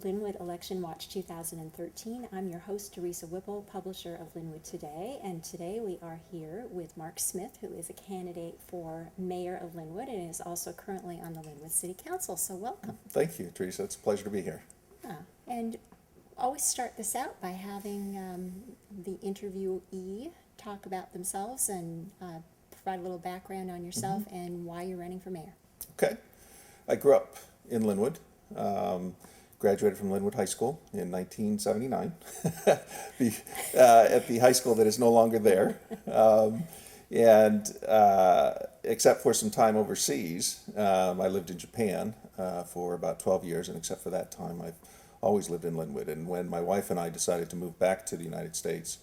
Lynnwood Election Watch 2013. I'm your host, Teresa Wippel, publisher of Lynnwood Today, and today we are here with Mark Smith, who is a candidate for mayor of Lynnwood and is also currently on the Lynnwood City Council, so welcome. Thank you, Teresa. It's a pleasure to be here. And always start this out by having the interviewee talk about themselves and provide a little background on yourself and why you're running for mayor. Okay. I grew up in Lynnwood. Graduated from Lynnwood High School in 1979 at the high school that is no longer there. Except for some time overseas, I lived in Japan for about 12 years, and except for that time, I've always lived in Lynnwood. And when my wife and I decided to move back to the United States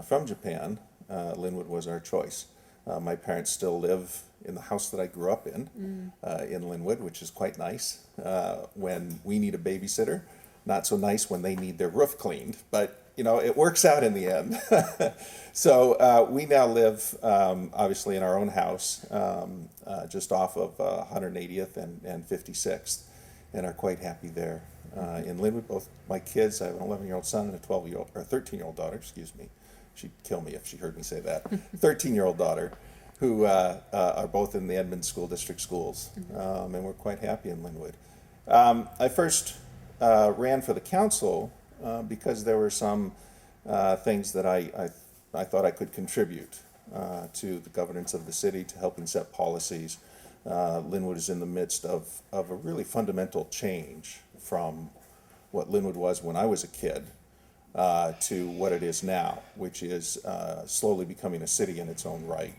from Japan, Lynnwood was our choice. My parents still live in the house that I grew up in Lynnwood, which is quite nice when we need a babysitter. Not so nice when they need their roof cleaned, but you know, it works out in the end. So we now live obviously in our own house just off of 180th and 56th, and are quite happy there in Lynnwood. Both my kids, I have an 11-year-old son and a 12-year-old or 13-year-old daughter, excuse me. She'd kill me if she heard me say that. 13-year-old daughter, who are both in the Edmond School District schools, and we're quite happy in Lynnwood. I first ran for the council because there were some things that I thought I could contribute to the governance of the city, to helping set policies. Lynnwood is in the midst of a really fundamental change from what Lynnwood was when I was a kid to what it is now, which is slowly becoming a city in its own right.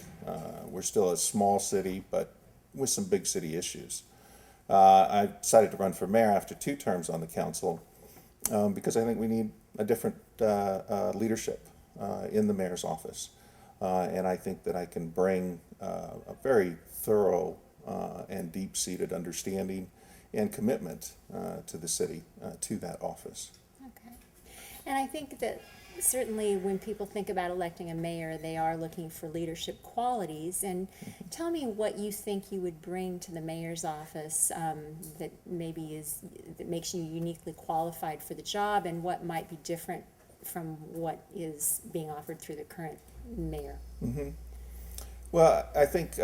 We're still a small city, but with some big city issues. I decided to run for mayor after 2 terms on the council because I think we need a different leadership in the mayor's office. And I think that I can bring a very thorough and deep-seated understanding and commitment to the city, to that office. Okay. And I think that certainly when people think about electing a mayor, they are looking for leadership qualities. And tell me what you think you would bring to the mayor's office that makes you uniquely qualified for the job, and what might be different from what is being offered through the current mayor. Well, I think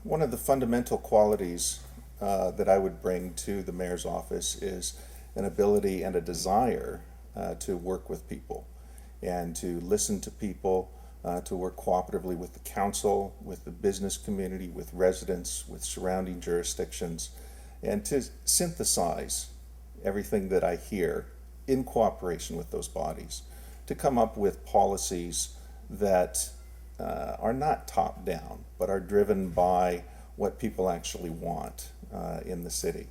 one of the fundamental qualities that I would bring to the mayor's office is an ability and a desire to work with people and to listen to people, to work cooperatively with the council, with the business community, with residents, with surrounding jurisdictions, and to synthesize everything that I hear in cooperation with those bodies, to come up with policies that are not top down, but are driven by what people actually want in the city.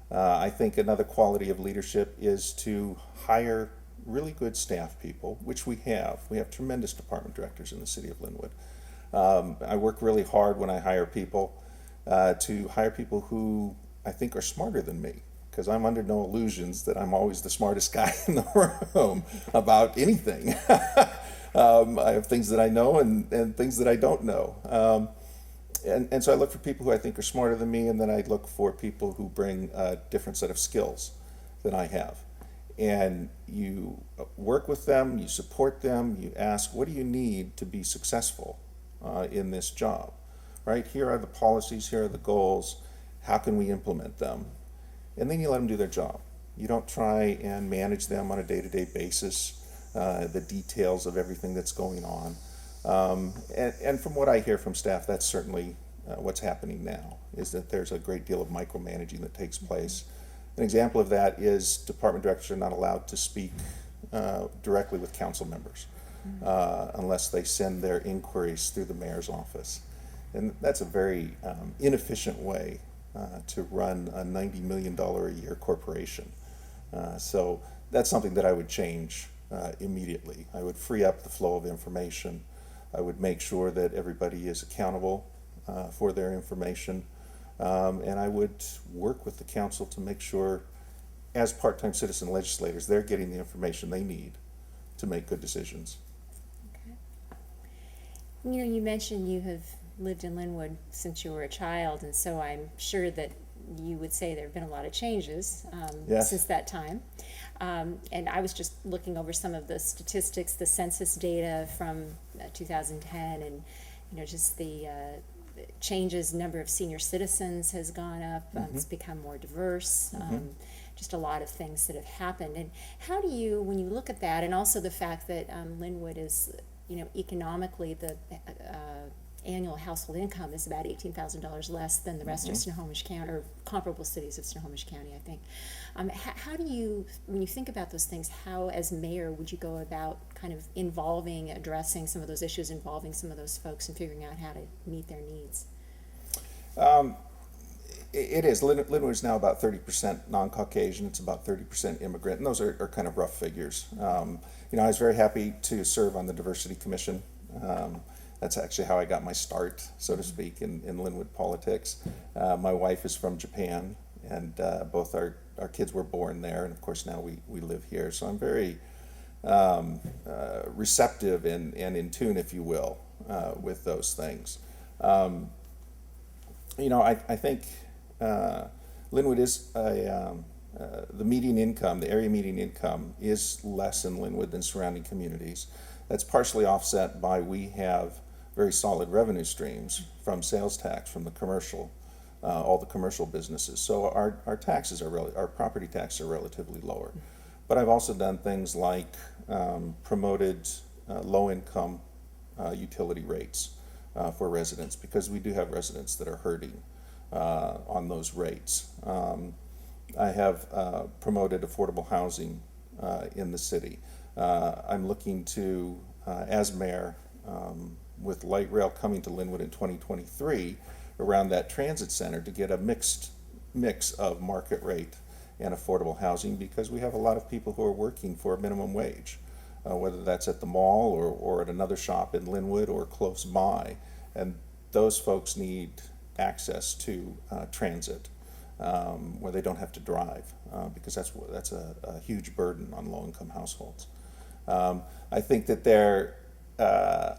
I think another quality of leadership is to hire really good staff people, which we have. We have tremendous department directors in the city of Lynnwood. I work really hard when I hire people to hire people who I think are smarter than me, because I'm under no illusions that I'm always the smartest guy in the room about anything. I have things that I know and things that I don't know. And so I look for people who I think are smarter than me, and then I look for people who bring a different set of skills than I have. And you work with them, you support them, you ask, what do you need to be successful in this job? Right? Here are the policies, here are the goals, how can we implement them? And then you let them do their job. You don't try and manage them on a day-to-day basis, the details of everything that's going on. And from what I hear from staff, that's certainly what's happening now, is that there's a great deal of micromanaging that takes place. An example of that is department directors are not allowed to speak directly with council members unless they send their inquiries through the mayor's office. And that's a very inefficient way to run a $90 million a year corporation. So that's something that I would change immediately. I would free up the flow of information. I would make sure that everybody is accountable for their information. And I would work with the council to make sure, as part-time citizen legislators, they're getting the information they need to make good decisions. Okay. You know, you mentioned you have lived in Lynnwood since you were a child, and so I'm sure that you would say there have been a lot of changes Yes. since that time. And I was just looking over some of the statistics, the census data from 2010, and just the changes. Number of senior citizens has gone up. It's become more diverse. Just a lot of things that have happened. And how do you, when you look at that, and also the fact that Lynnwood is, economically, the annual household income is about $18,000 less than the rest of Snohomish County, or comparable cities of Snohomish County, I think. How do you, when you think about those things, how as mayor would you go about kind of addressing some of those issues, involving some of those folks and figuring out how to meet their needs? It is. Lynnwood is now about 30% non-Caucasian. It's about 30% immigrant, and those are kind of rough figures. I was very happy to serve on the Diversity Commission. That's actually how I got my start, so to speak, in Lynnwood politics. My wife is from Japan, and both our kids were born there, and of course now we live here. So I'm very receptive and in tune, if you will, with those things. I think Lynnwood is the median income, the area median income is less in Lynnwood than surrounding communities. That's partially offset by we have very solid revenue streams from sales tax, from the commercial, all the commercial businesses. So our taxes our property taxes are relatively lower. But I've also done things like promoted low income utility rates for residents, because we do have residents that are hurting on those rates. I have promoted affordable housing in the city. I'm looking to, as mayor, with light rail coming to Lynnwood in 2023, around that transit center, to get a mix of market rate and affordable housing, because we have a lot of people who are working for a minimum wage, whether that's at the mall or at another shop in Lynnwood or close by, and those folks need access to transit where they don't have to drive, because that's a huge burden on low-income households. I think that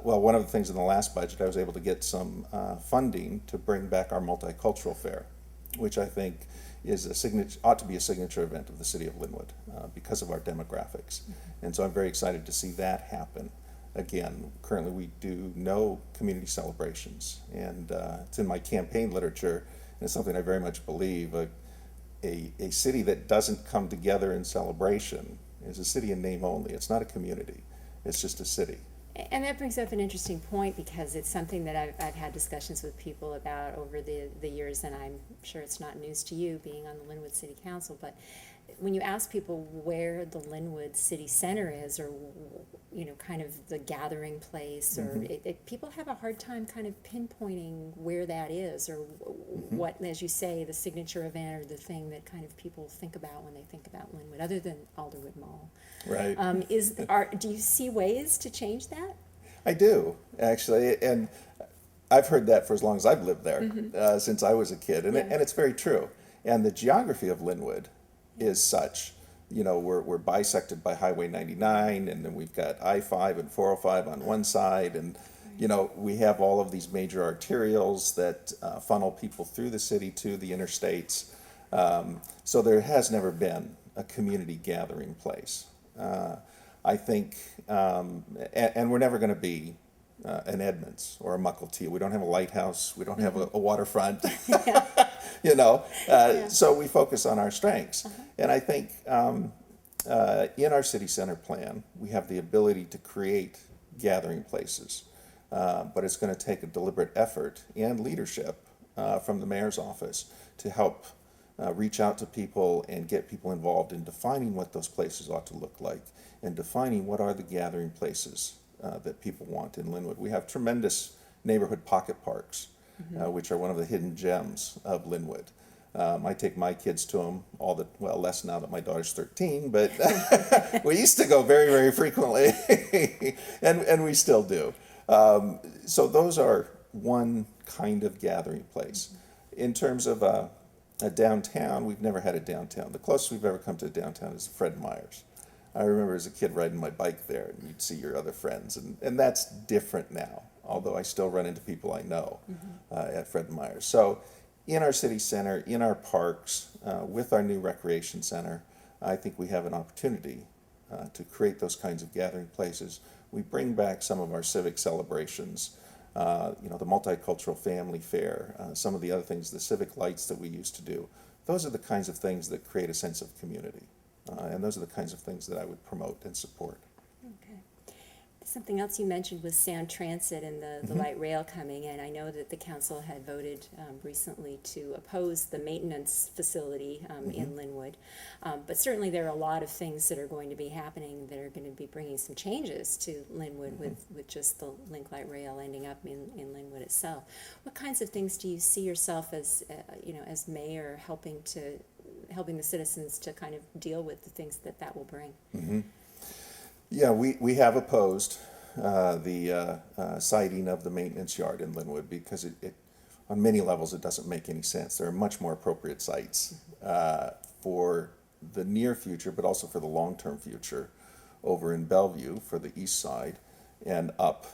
one of the things in the last budget, I was able to get some funding to bring back our multicultural fair, which I think is ought to be a signature event of the city of Lynnwood because of our demographics. And so I'm very excited to see that happen. Again, currently we do no community celebrations, and it's in my campaign literature, and it's something I very much believe. A city that doesn't come together in celebration is a city in name only. It's not a community. It's just a city. And that brings up an interesting point, because it's something that I've had discussions with people about over the years, and I'm sure it's not news to you being on the Lynnwood City Council, but when you ask people where the Lynnwood City Center is, or kind of the gathering place, or people have a hard time kind of pinpointing where that is, or what, as you say, the signature event or the thing that kind of people think about when they think about Lynnwood, other than Alderwood Mall. Right. Do you see ways to change that? I do, actually, and I've heard that for as long as I've lived there, since I was a kid, and it's very true. And the geography of Lynnwood is such, we're bisected by Highway 99, and then we've got I-5 and 405 on one side, and we have all of these major arterials that funnel people through the city to the interstates. So there has never been a community gathering place. I think, and we're never going to be an Edmonds or a Muckelty. We don't have a lighthouse. We don't have a waterfront. So we focus on our strengths. And I think in our city center plan, we have the ability to create gathering places. But it's going to take a deliberate effort and leadership from the mayor's office to help reach out to people and get people involved in defining what those places ought to look like, and defining what are the gathering places that people want in Lynnwood. We have tremendous neighborhood pocket parks, which are one of the hidden gems of Lynnwood. I take my kids to them less now that my daughter's 13, but we used to go very, very frequently, and we still do. So those are one kind of gathering place. In terms of a downtown, we've never had a downtown. The closest we've ever come to a downtown is Fred Meyer's. I remember as a kid riding my bike there, and you'd see your other friends, and that's different now, although I still run into people I know at Fred Meyer's. So in our city center, in our parks, with our new recreation center, I think we have an opportunity to create those kinds of gathering places. We bring back some of our civic celebrations, the multicultural family fair, some of the other things, the civic lights that we used to do. Those are the kinds of things that create a sense of community. And those are the kinds of things that I would promote and support. Okay. Something else you mentioned was sound transit and the light rail coming in. I know that the council had voted recently to oppose the maintenance facility in Lynnwood. But certainly there are a lot of things that are going to be happening that are going to be bringing some changes to Lynnwood with just the link light rail ending up in Lynnwood itself. What kinds of things do you see yourself as, as mayor helping the citizens to kind of deal with the things that will bring? Yeah, we have opposed the siting of the maintenance yard in Lynnwood because it on many levels it doesn't make any sense. There are much more appropriate sites for the near future, but also for the long-term future, over in Bellevue for the east side and up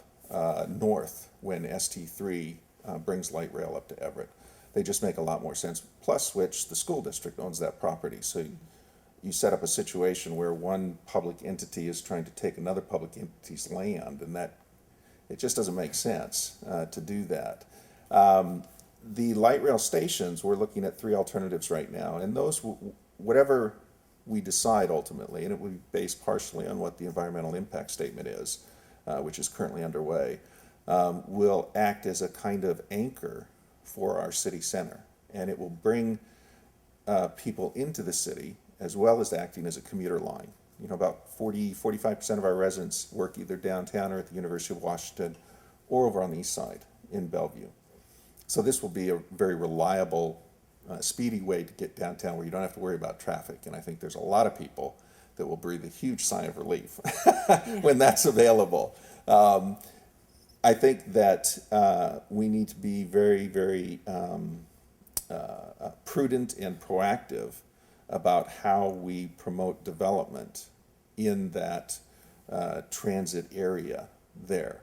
north when ST3 brings light rail up to Everett. They just make a lot more sense. Plus, which the school district owns that property, so you set up a situation where one public entity is trying to take another public entity's land, and that it just doesn't make sense to do that. The light rail stations, we're looking at 3 alternatives right now, and those, whatever we decide ultimately, and it will be based partially on what the environmental impact statement is, which is currently underway, will act as a kind of anchor for our city center, and it will bring people into the city as well as acting as a commuter line. About 45% of our residents work either downtown or at the University of Washington or over on the east side in Bellevue. So this will be a very reliable, speedy way to get downtown where you don't have to worry about traffic. And I think there's a lot of people that will breathe a huge sigh of relief when that's available. I think that we need to be very, very prudent and proactive about how we promote development in that transit area there,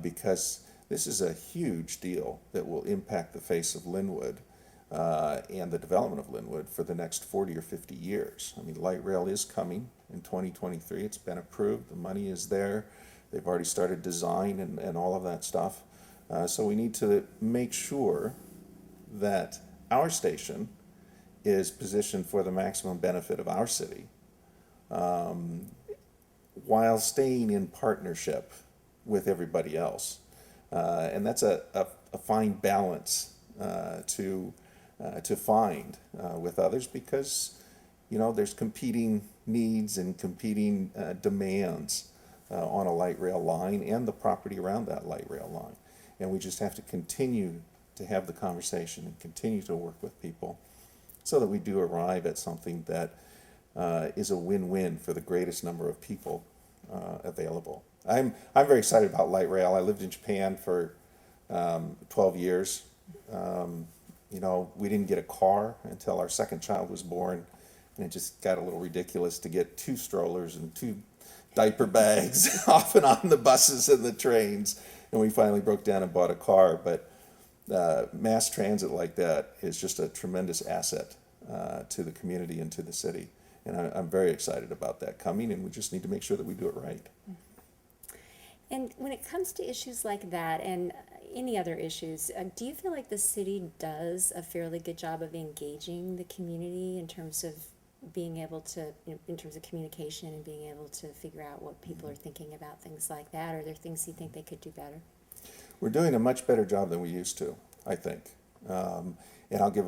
because this is a huge deal that will impact the face of Lynnwood and the development of Lynnwood for the next 40 or 50 years. I mean, light rail is coming in 2023. It's been approved. The money is there. They've already started design and all of that stuff. So we need to make sure that our station is positioned for the maximum benefit of our city, while staying in partnership with everybody else. And that's a fine balance to find with others, because there's competing needs and competing demands on a light rail line and the property around that light rail line. And we just have to continue to have the conversation and continue to work with people so that we do arrive at something that is a win-win for the greatest number of people available. I'm very excited about light rail. I lived in Japan for 12 years. We didn't get a car until our second child was born, and it just got a little ridiculous to get 2 strollers and 2 diaper bags off and on the buses and the trains, and we finally broke down and bought a car. But mass transit like that is just a tremendous asset to the community and to the city, and I'm very excited about that coming, and we just need to make sure that we do it right. And when it comes to issues like that and any other issues, do you feel like the city does a fairly good job of engaging the community in terms of being able to, in terms of communication and being able to figure out what people are thinking about things like that? Are there things you think they could do better? We're doing a much better job than we used to, I think. And I'll give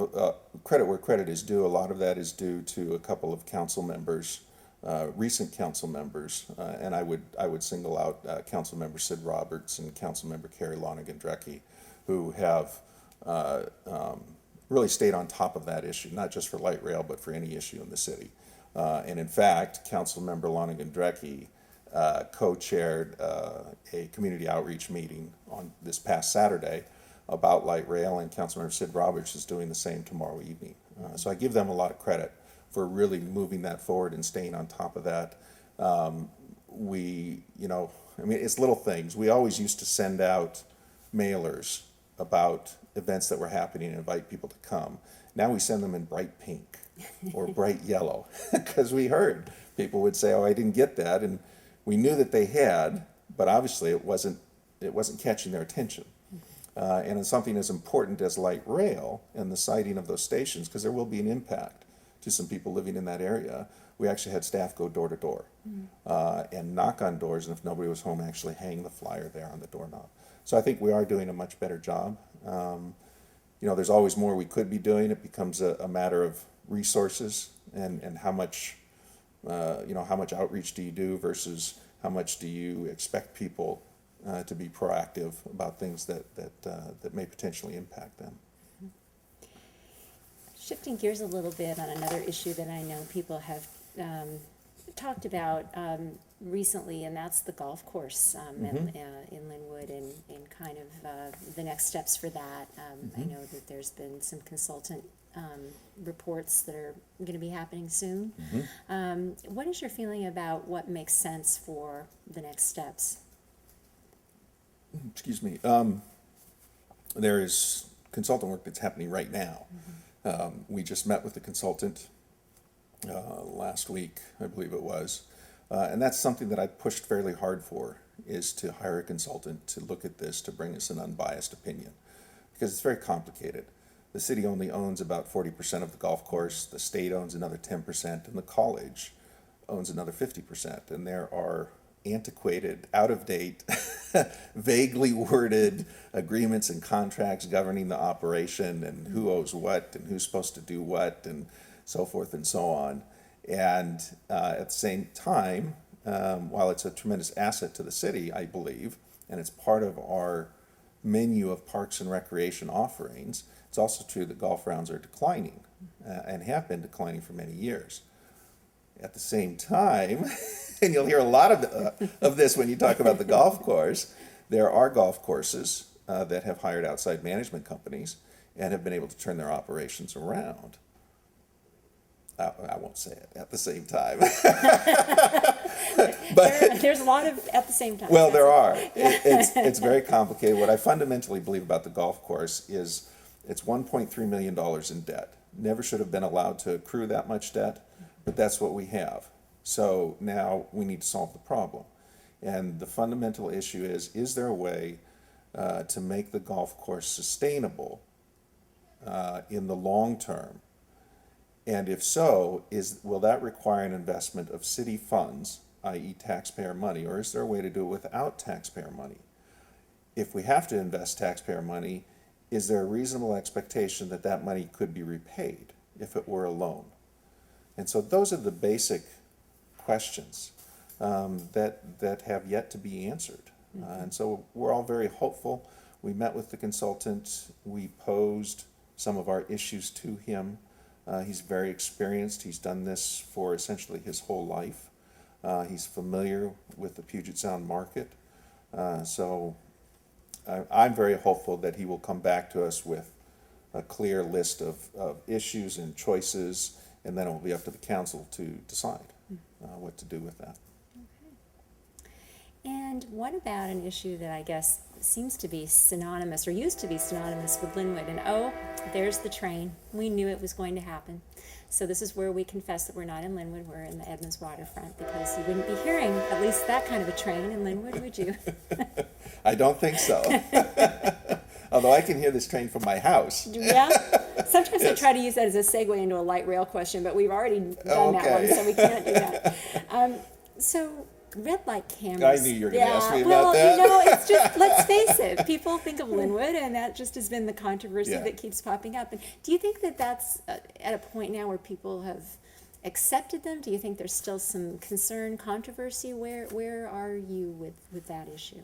credit where credit is due. A lot of that is due to a couple of council members, recent council members, and I would single out Council Member Sid Roberts and Council Member Carrie Lonigan-Drecky, who have really stayed on top of that issue, not just for light rail, but for any issue in the city. And in fact, Council Member Lonigan-Drecky co-chaired a community outreach meeting on this past Saturday about light rail, and Councilmember Sid Roberts is doing the same tomorrow evening. So I give them a lot of credit for really moving that forward and staying on top of that. It's little things. We always used to send out mailers about events that were happening and invite people to come. Now we send them in bright pink or bright yellow, because we heard people would say, "Oh, I didn't get that," and we knew that they had, but obviously it wasn't catching their attention. And it's something as important as light rail and the siting of those stations, because there will be an impact to some people living in that area. We actually had staff go door to door and knock on doors, and if nobody was home, actually hang the flyer there on the doorknob. So I think we are doing a much better job. There's always more we could be doing. It becomes a matter of resources and how much, how much outreach do you do versus how much do you expect people to be proactive about things that may potentially impact them. Shifting gears a little bit on another issue that I know people have talked about recently, and that's the golf course in Lynnwood and kind of the next steps for that. I know that there's been some consultant reports that are going to be happening soon. What is your feeling about what makes sense for the next steps? Excuse me. There is consultant work that's happening right now. We just met with the consultant last week, I believe it was, and that's something that I pushed fairly hard for, is to hire a consultant to look at this, to bring us an unbiased opinion, because it's very complicated. The city only owns about 40% of the golf course, the state owns another 10%, and the college owns another 50%, and there are antiquated, out-of-date, vaguely worded agreements and contracts governing the operation and who owes what and who's supposed to do what and so forth and so on. And at the same time, while it's a tremendous asset to the city, I believe, and it's part of our menu of parks and recreation offerings, it's also true that golf rounds are declining and have been declining for many years. At the same time, and you'll hear a lot of this when you talk about the golf course, there are golf courses that have hired outside management companies and have been able to turn their operations around. I won't say it at the same time. But there's a lot of at the same time. Well, there are. It's very complicated. What I fundamentally believe about the golf course is it's $1.3 million in debt. Never should have been allowed to accrue that much debt, but that's what we have. So now we need to solve the problem. And the fundamental issue is there a way to make the golf course sustainable in the long term? And if so, will that require an investment of city funds, i.e. taxpayer money, or is there a way to do it without taxpayer money? If we have to invest taxpayer money, is there a reasonable expectation that that money could be repaid if it were a loan? And so those are the basic questions that have yet to be answered. And so we're all very hopeful. We met with the consultant. We posed some of our issues to him. He's very experienced. He's done this for essentially his whole life. He's familiar with the Puget Sound market. So I'm very hopeful that he will come back to us with a clear list of issues and choices, and then it will be up to the council to decide what to do with that. And what about an issue that I guess seems to be synonymous, or used to be synonymous with Lynnwood? And there's the train. We knew it was going to happen. So this is where we confess that we're not in Lynnwood, we're in the Edmonds waterfront, because you wouldn't be hearing at least that kind of a train in Lynnwood, would you? I don't think so. Although I can hear this train from my house. Yeah. Sometimes I try to use that as a segue into a light rail question, but we've already done that one, so we can't do that. So red light cameras. I knew you were going to ask me about that. It's just, let's face it, people think of Lynnwood, and that just has been the controversy that keeps popping up. And do you think that that's at a point now where people have accepted them? Do you think there's still some concern, controversy? Where are you with that issue?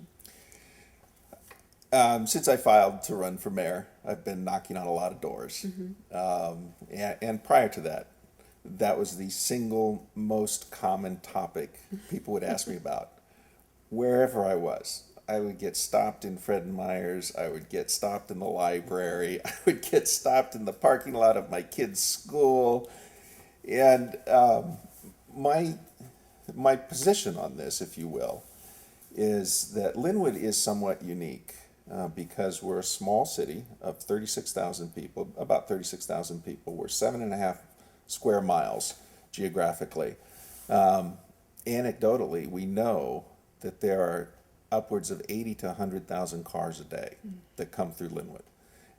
Since I filed to run for mayor, I've been knocking on a lot of doors. And prior to that, that was the single most common topic people would ask me about. Wherever I was, I would get stopped in Fred and Myers, I would get stopped in the library, I would get stopped in the parking lot of my kid's school. And my position on this, if you will, is that Lynnwood is somewhat unique. because we're a small city of 36,000 people, about 36,000 people. We're 7.5 square miles geographically. Anecdotally, we know that there are upwards of 80 to 100,000 cars a day that come through Lynnwood.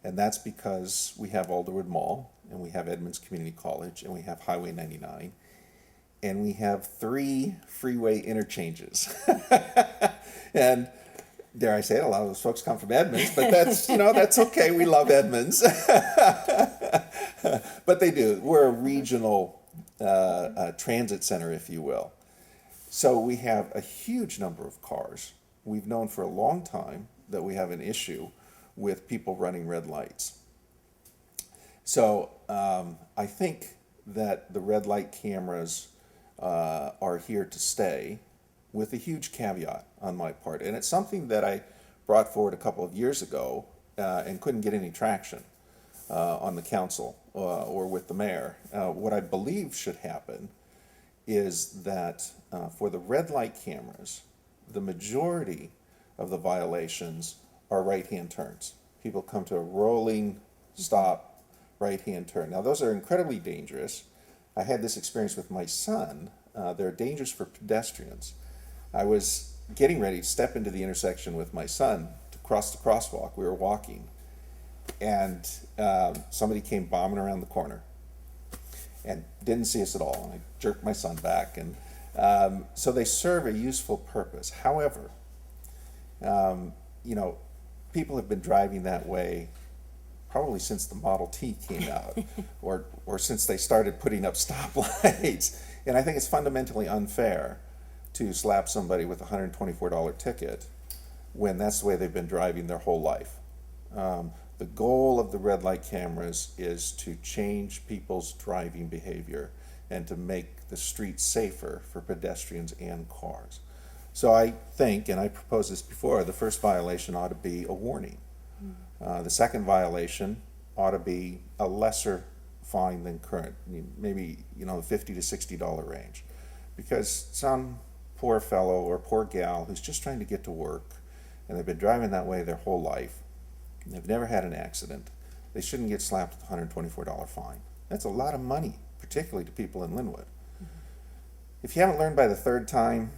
And that's because we have Alderwood Mall, and we have Edmonds Community College, and we have Highway 99, and we have 3 freeway interchanges. And dare I say it, a lot of those folks come from Edmonds, but that's, that's okay. We love Edmonds. But they do. We're a regional transit center, if you will. So we have a huge number of cars. We've known for a long time that we have an issue with people running red lights. So I think that the red light cameras are here to stay, with a huge caveat on my part. And it's something that I brought forward a couple of years ago and couldn't get any traction on the council or with the mayor. What I believe should happen is that for the red light cameras, the majority of the violations are right-hand turns. People come to a rolling stop, right-hand turn. Now, those are incredibly dangerous. I had this experience with my son. They're dangerous for pedestrians. I was getting ready to step into the intersection with my son to cross the crosswalk. We were walking, and somebody came bombing around the corner and didn't see us at all. And I jerked my son back, and so they serve a useful purpose. However, people have been driving that way probably since the Model T came out, or since they started putting up stoplights. And I think it's fundamentally unfair to slap somebody with a $124 ticket when that's the way they've been driving their whole life. The goal of the red light cameras is to change people's driving behavior and to make the streets safer for pedestrians and cars. So I think, and I proposed this before, the first violation ought to be a warning. The second violation ought to be a lesser fine than current, maybe the $50 to $60 range, because some poor fellow or poor gal who's just trying to get to work, and they've been driving that way their whole life, and they've never had an accident, they shouldn't get slapped with a $124 fine. That's a lot of money, particularly to people in Lynnwood. If you haven't learned by the third time,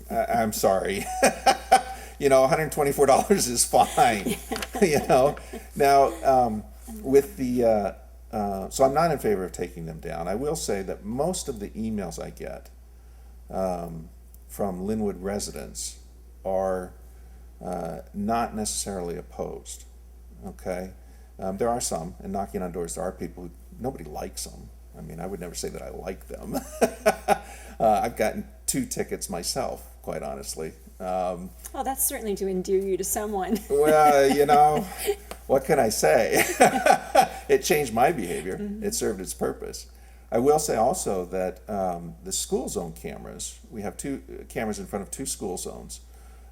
I'm sorry. $124 is fine. Now, with the so I'm not in favor of taking them down. I will say that most of the emails I get from Lynnwood residents are not necessarily opposed. Okay, there are some, and knocking on doors, there are people who nobody likes them. I mean, I would never say that I like them. I've gotten 2 tickets myself, quite honestly. Well, that's certainly to endear you to someone. Well, what can I say? It changed my behavior. Mm-hmm. It served its purpose. I will say also that the school zone cameras, we have 2 cameras in front of 2 school zones,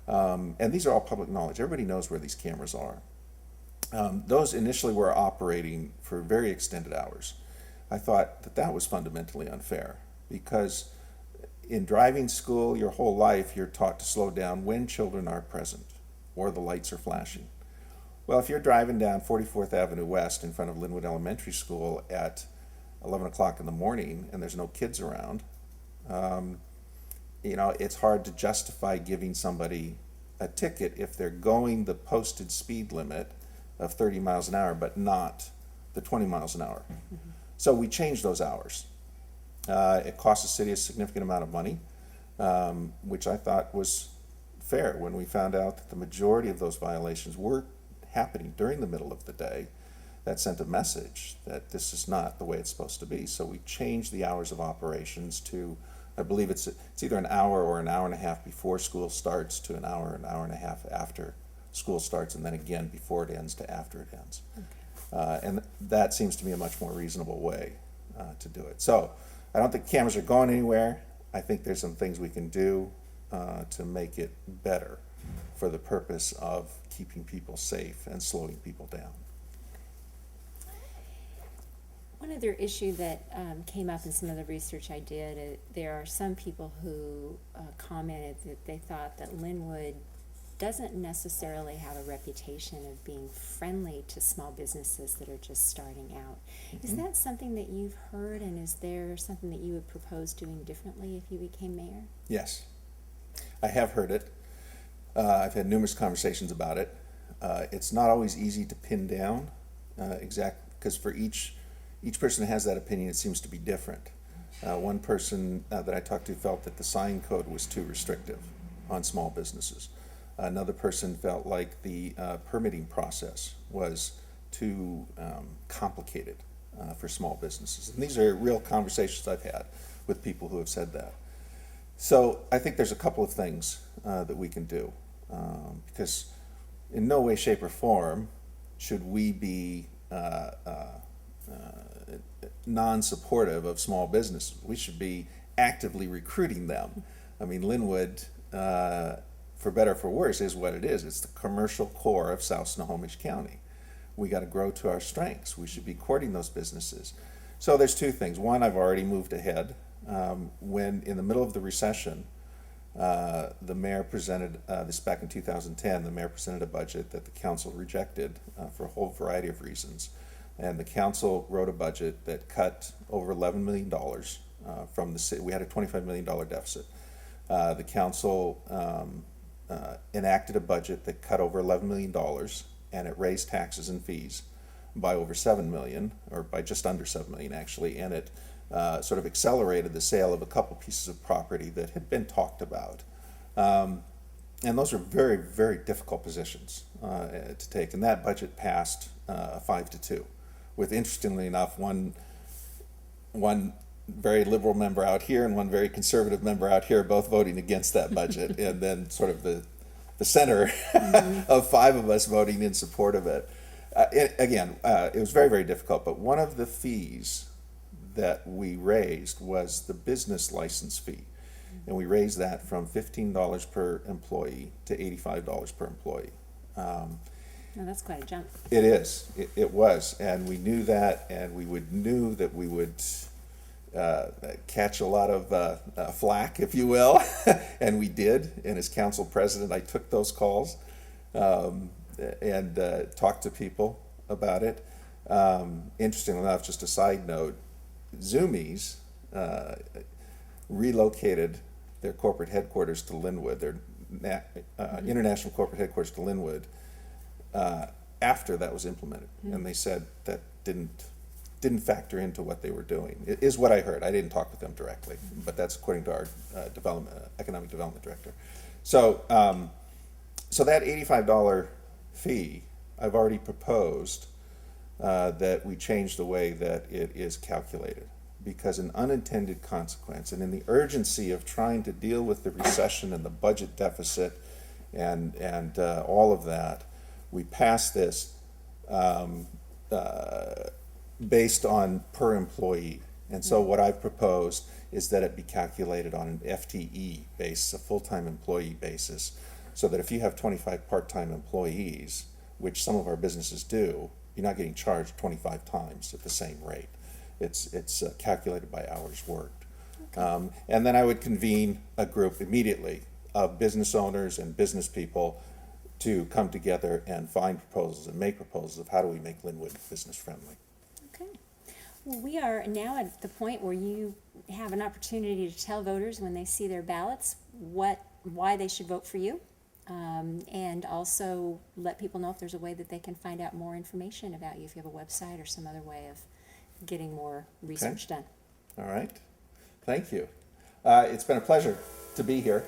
and these are all public knowledge. Everybody knows where these cameras are. Those initially were operating for very extended hours. I thought that was fundamentally unfair, because in driving school your whole life you're taught to slow down when children are present or the lights are flashing. Well, if you're driving down 44th Avenue West in front of Lynnwood Elementary School at 11 o'clock in the morning and there's no kids around, it's hard to justify giving somebody a ticket if they're going the posted speed limit of 30 miles an hour but not the 20 miles an hour. Mm-hmm. So we changed those hours. It cost the city a significant amount of money, which I thought was fair when we found out that the majority of those violations were happening during the middle of the day. That sent a message that this is not the way it's supposed to be. So we changed the hours of operations to, I believe it's either an hour or an hour and a half before school starts to an hour and a half after school starts, and then again before it ends to after it ends. Okay. And that seems to me a much more reasonable way to do it. So I don't think cameras are going anywhere. I think there's some things we can do to make it better for the purpose of keeping people safe and slowing people down. One other issue that came up in some of the research I did, there are some people who commented that they thought that Lynnwood doesn't necessarily have a reputation of being friendly to small businesses that are just starting out. Is that something that you've heard, and is there something that you would propose doing differently if you became mayor? Yes, I have heard it. I've had numerous conversations about it. It's not always easy to pin down exact, because for each person that has that opinion, it seems to be different. One person that I talked to felt that the sign code was too restrictive on small businesses. Another person felt like the permitting process was too complicated for small businesses. And these are real conversations I've had with people who have said that. So I think there's a couple of things that we can do, because in no way, shape, or form should we be non-supportive of small business. We should be actively recruiting them. I mean, Lynnwood, for better or for worse, is what it is. It's the commercial core of South Snohomish County. We got to grow to our strengths. We should be courting those businesses. So there's two things. One, I've already moved ahead. When in the middle of the recession, the mayor presented, this back in 2010, the mayor presented a budget that the council rejected for a whole variety of reasons. And the council wrote a budget that cut over $11 million from the city. We had a $25 million deficit. The council enacted a budget that cut over $11 million, and it raised taxes and fees by over $7 million, or by just under $7 million actually, and it sort of accelerated the sale of a couple pieces of property that had been talked about. And those are very, very difficult positions to take, and that budget passed 5-2, with, interestingly enough, one very liberal member out here and one very conservative member out here both voting against that budget, and then sort of the center of 5 of us voting in support of it. It was very, very difficult, but one of the fees that we raised was the business license fee. And we raised that from $15 per employee to $85 per employee. No, that's quite a jump. It is. It was. And we knew that, and we knew that we would catch a lot of flack, if you will. And we did. And as council president, I took those calls and talked to people about it. Interestingly enough, just a side note, Zoomies relocated their corporate headquarters to Lynnwood, their international corporate headquarters to Lynnwood, after that was implemented. And they said that didn't factor into what they were doing. It is what I heard. I didn't talk with them directly, but that's according to our economic development director. So so that $85 fee, I've already proposed that we change the way that it is calculated, because an unintended consequence, and in the urgency of trying to deal with the recession and the budget deficit and all of that, we passed this based on per employee. And so what I've proposed is that it be calculated on an FTE basis, a full-time employee basis, so that if you have 25 part-time employees, which some of our businesses do, you're not getting charged 25 times at the same rate. It's calculated by hours worked. Okay. And then I would convene a group immediately of business owners and business people to come together and find proposals and make proposals of how do we make Lynnwood business friendly. Okay. Well, we are now at the point where you have an opportunity to tell voters when they see their ballots why they should vote for you. And also let people know if there's a way that they can find out more information about you, if you have a website or some other way of getting more research done. All right. Thank you. It's been a pleasure to be here.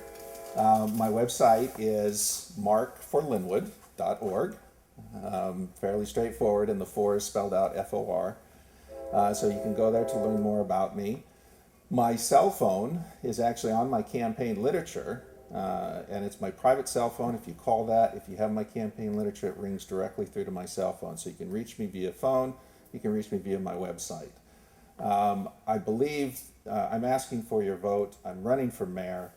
My website is markforlynnwood.org. Fairly straightforward, and the 4 is spelled out FOR. So you can go there to learn more about me. My cell phone is actually on my campaign literature. And it's my private cell phone. If you call that, if you have my campaign literature, it rings directly through to my cell phone. So you can reach me via phone, you can reach me via my website. I believe I'm asking for your vote. I'm running for mayor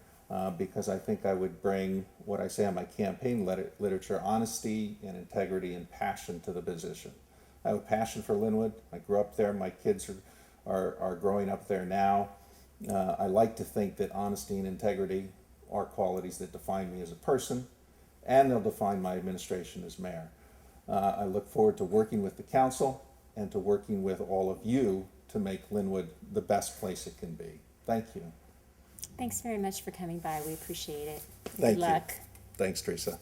because I think I would bring what I say on my campaign literature, honesty and integrity and passion to the position. I have a passion for Lynnwood. I grew up there. My kids are growing up there now. I like to think that honesty and integrity are qualities that define me as a person, and they'll define my administration as mayor. I look forward to working with the council and to working with all of you to make Lynnwood the best place it can be. Thank you. Thanks very much for coming by. We appreciate it. Thank Good you. luck. Thanks, Teresa.